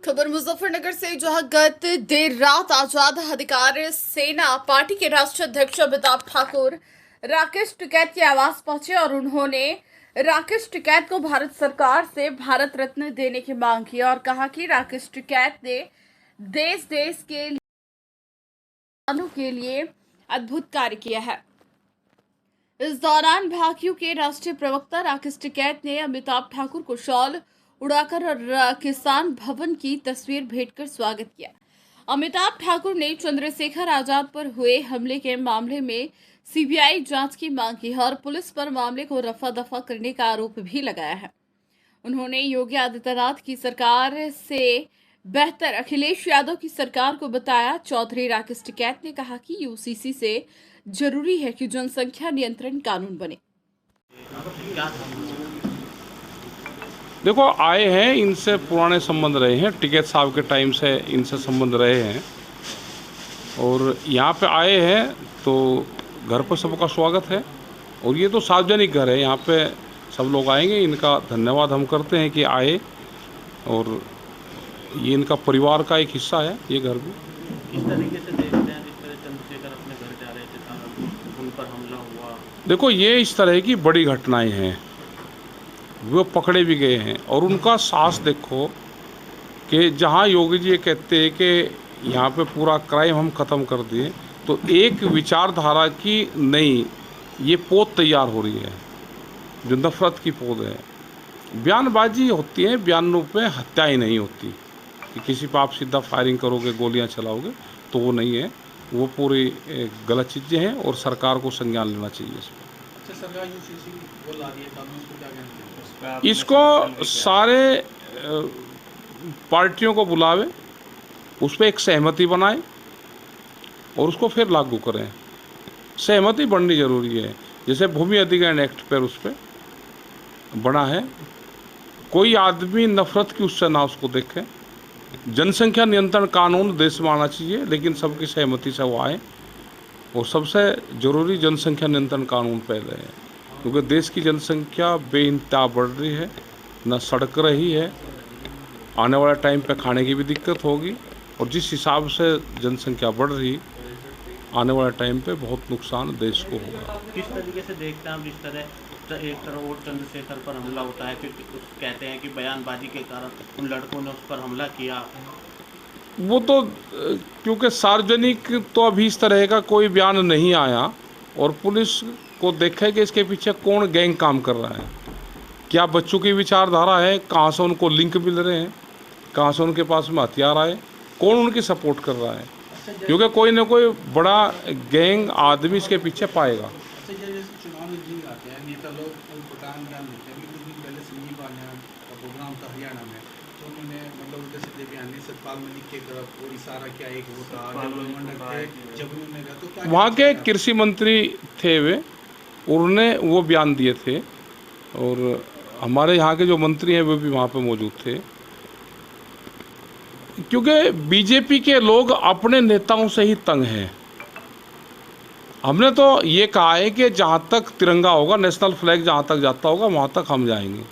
खबर मुजफ्फरनगर से, जहां गत देर रात आजाद अधिकार सेना पार्टी के राष्ट्रीय अध्यक्ष अमिताभ ठाकुर राकेश टिकैत के आवास पहुंचे और उन्होंने राकेश टिकैत को भारत सरकार से भारत रत्न देने की मांग की और कहा कि राकेश टिकैत ने देश देश के किसानों के लिए अद्भुत कार्य किया है। इस दौरान भाकियू के राष्ट्रीय प्रवक्ता राकेश टिकैत ने अमिताभ ठाकुर को शॉल उड़ाकर और किसान भवन की तस्वीर भेंटकर स्वागत किया। अमिताभ ठाकुर ने चंद्रशेखर आजाद पर हुए हमले के मामले में सीबीआई जांच की मांग की है और पुलिस पर मामले को रफा दफा करने का आरोप भी लगाया है। उन्होंने योगी आदित्यनाथ की सरकार से बेहतर अखिलेश यादव की सरकार को बताया। चौधरी राकेश टिकैत ने कहा कि यूसीसी से जरूरी है कि जनसंख्या नियंत्रण कानून बने। देखो, आए हैं, इनसे पुराने संबंध रहे हैं, टिकैत साहब के टाइम से इनसे संबंध रहे हैं और यहाँ पे आए हैं तो घर पर सबका स्वागत है। और ये तो सार्वजनिक घर है, यहाँ पे सब लोग आएंगे। इनका धन्यवाद हम करते हैं कि आए और ये इनका परिवार का एक हिस्सा है ये घर भी। किस तरीके से देखते हैं जिस तरह चंद्रशेखर अपने घर जा रहे थे, उन पर हमला हुआ? देखो, ये इस तरह की बड़ी घटनाएं हैं, वो पकड़े भी गए हैं और उनका साहस देखो कि जहाँ योगी जी ये कहते हैं कि यहाँ पे पूरा क्राइम हम ख़त्म कर दिए, तो एक विचारधारा की नई ये पोत तैयार हो रही है जो नफरत की पोत है। बयानबाजी होती है, बयानों पे हत्याएं नहीं होती कि किसी पर आप सीधा फायरिंग करोगे, गोलियां चलाओगे, तो वो नहीं है। वो पूरी गलत चीज़ें हैं और सरकार को संज्ञान लेना चाहिए इस पर। अच्छा, सरकार यूसीसी वो ला रही है कानून, इसको क्या कहते हैं? इसको सारे पार्टियों को बुलावे, उस पर एक सहमति बनाए और उसको फिर लागू करें। सहमति बननी जरूरी है। जैसे भूमि अधिग्रहण एक्ट पर उस पर बना है, कोई आदमी नफरत की उससे ना उसको देखे। जनसंख्या नियंत्रण कानून देश में आना चाहिए, लेकिन सबकी सहमति से वो आए। और सबसे ज़रूरी जनसंख्या नियंत्रण कानून पहले है, क्योंकि देश की जनसंख्या बेइंतहा बढ़ रही है, न सड़क रही है, आने वाले टाइम पे खाने की भी दिक्कत होगी। और जिस हिसाब से जनसंख्या बढ़ रही, आने वाले टाइम पे बहुत नुकसान देश को होगा। किस तरीके से देखते हैं आप, जिस तरह एक तरफ और चंद्रशेखर पर हमला होता है, फिर कहते हैं कि बयानबाजी के कारण उन लड़कों ने उस पर हमला किया? वो तो क्योंकि सार्वजनिक तो अभी इस तरह का कोई बयान नहीं आया और पुलिस को देखे कि इसके पीछे कौन गैंग काम कर रहा है, क्या बच्चों की विचारधारा है, कहाँ से उनको लिंक मिल रहे हैं, कहाँ से उनके पास में हथियार आए, कौन उनकी सपोर्ट कर रहा है, क्योंकि कोई ना कोई बड़ा गैंग आदमी इसके पीछे पाएगा। चुनाव में जिंग आते हैं नेता लोग, प्रोग्राम बयान देते हैं। कुछ दिन पहले संजीव बालियान का प्रोग्राम था हरियाणा में, तो उन्होंने मतलब उल्टे सीधे बयान नहीं, सतपाल मलिक के तरफ और इशारा किया। एक वो था जब उन्होंने कहा, तो क्या वहाँ के कृषि मंत्री थे वे, उन्होंने वो बयान दिए थे और हमारे यहाँ के जो मंत्री हैं वो भी वहाँ पे मौजूद थे। क्योंकि बीजेपी के लोग अपने नेताओं से ही तंग हैं। हमने तो ये कहा है कि जहाँ तक तिरंगा होगा, नेशनल फ्लैग जहाँ तक जाता होगा, वहाँ तक हम जाएंगे।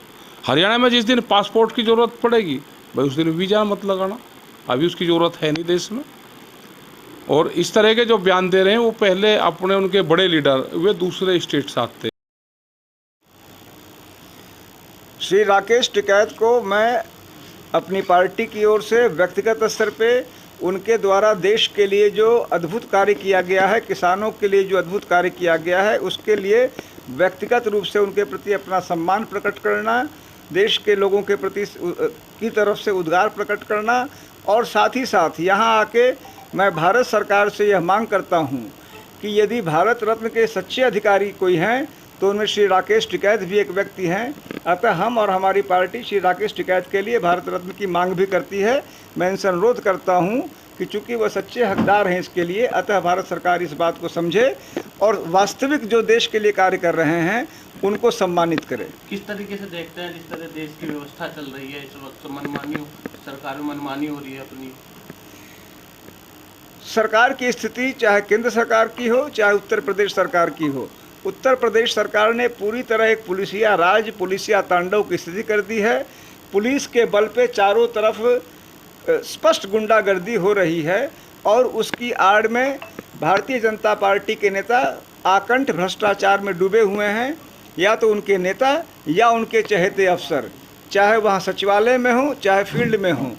हरियाणा में जिस दिन पासपोर्ट की ज़रूरत पड़ेगी भाई, उस दिन वीज़ा मत लगाना, अभी उसकी ज़रूरत है नहीं देश में। और इस तरह के जो बयान दे रहे हैं वो पहले अपने उनके बड़े लीडर वे दूसरे स्टेट से आते। श्री राकेश टिकैत को मैं अपनी पार्टी की ओर से व्यक्तिगत स्तर पे उनके द्वारा देश के लिए जो अद्भुत कार्य किया गया है, किसानों के लिए जो अद्भुत कार्य किया गया है, उसके लिए व्यक्तिगत रूप से उनके प्रति अपना सम्मान प्रकट करना, देश के लोगों के प्रति की तरफ से उद्गार प्रकट करना और साथ ही साथ यहाँ आके मैं भारत सरकार से यह मांग करता हूँ कि यदि भारत रत्न के सच्चे अधिकारी कोई हैं तो उनमें श्री राकेश टिकैत भी एक व्यक्ति हैं। अतः हम और हमारी पार्टी श्री राकेश टिकैत के लिए भारत रत्न की मांग भी करती है। मैं इनसे अनुरोध करता हूं कि चूंकि वह सच्चे हकदार हैं इसके लिए, अतः भारत सरकार इस बात को समझे और वास्तविक जो देश के लिए कार्य कर रहे हैं उनको सम्मानित करे। किस तरीके से देखते हैं जिस तरह देश की व्यवस्था चल रही है इस वक्त, मनमानी सरकार में मनमानी हो रही है अपनी? सरकार की स्थिति चाहे केंद्र सरकार की हो चाहे उत्तर प्रदेश सरकार की हो, उत्तर प्रदेश सरकार ने पूरी तरह एक पुलिसिया राज, पुलिसिया तांडव की स्थिति कर दी है। पुलिस के बल पे चारों तरफ स्पष्ट गुंडागर्दी हो रही है और उसकी आड़ में भारतीय जनता पार्टी के नेता आकंठ भ्रष्टाचार में डूबे हुए हैं। या तो उनके नेता या उनके चहेते अफसर, चाहे वहाँ सचिवालय में हो चाहे फील्ड में हो,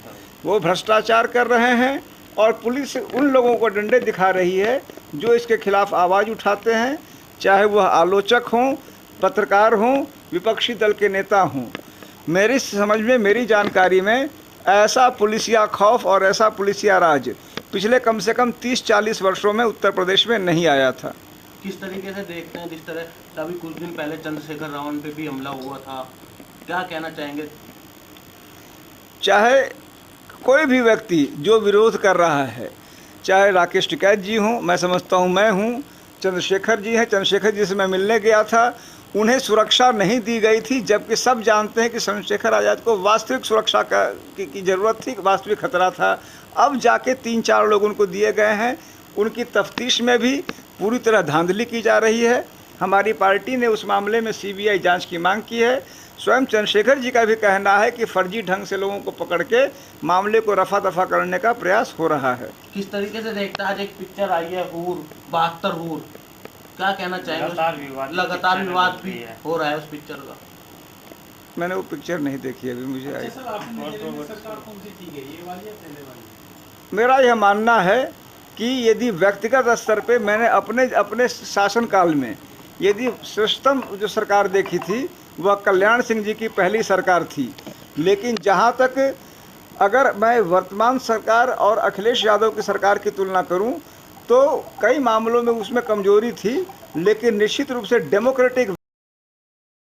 वो भ्रष्टाचार कर रहे हैं और पुलिस उन लोगों को डंडे दिखा रही है जो इसके खिलाफ आवाज़ उठाते हैं, चाहे वह आलोचक हों, पत्रकार हों, विपक्षी दल के नेता हों। मेरी समझ में, मेरी जानकारी में ऐसा पुलिसिया खौफ और ऐसा पुलिसिया राज पिछले कम से कम 30-40 वर्षों में उत्तर प्रदेश में नहीं आया था। किस तरीके से देखते हैं, जिस तरह अभी कुछ दिन पहले चंद्रशेखर रावण पे भी हमला हुआ था, क्या कहना चाहेंगे? चाहे कोई भी व्यक्ति जो विरोध कर रहा है, चाहे राकेश टिकैत जी हों, मैं समझता हूं मैं हूं, चंद्रशेखर जी हैं, चंद्रशेखर जी से मैं मिलने गया था, उन्हें सुरक्षा नहीं दी गई थी, जबकि सब जानते हैं कि चंद्रशेखर आज़ाद को वास्तविक सुरक्षा की ज़रूरत थी, वास्तविक खतरा था। अब जाके 3-4 लोग उनको दिए गए हैं। उनकी तफ्तीश में भी पूरी तरह धांधली की जा रही है। हमारी पार्टी ने उस मामले में सीबीआई जांच की मांग की है। स्वयं चंद्रशेखर जी का भी कहना है कि फर्जी ढंग से लोगों को पकड़ के मामले को रफा दफा करने का प्रयास हो रहा है। किस तरीके से देखता है, आज एक पिक्चर आई है हूर, 72 हूर, क्या कहना चाहेंगे? लगातार विवाद भी हो रहा है उस पिक्चर का। मैंने वो पिक्चर नहीं देखी अभी, मुझे आई। सर, आपने नजर में सरकार कौन सी ठीक है, ये वाली या पहले वाली? मेरा यह मानना है कि यदि व्यक्तिगत स्तर पे मैंने अपने शासनकाल में यदि श्रेष्ठतम जो सरकार देखी थी वह कल्याण सिंह जी की पहली सरकार थी। लेकिन जहाँ तक अगर मैं वर्तमान सरकार और अखिलेश यादव की सरकार की तुलना करूँ तो कई मामलों में उसमें कमजोरी थी, लेकिन निश्चित रूप से डेमोक्रेटिक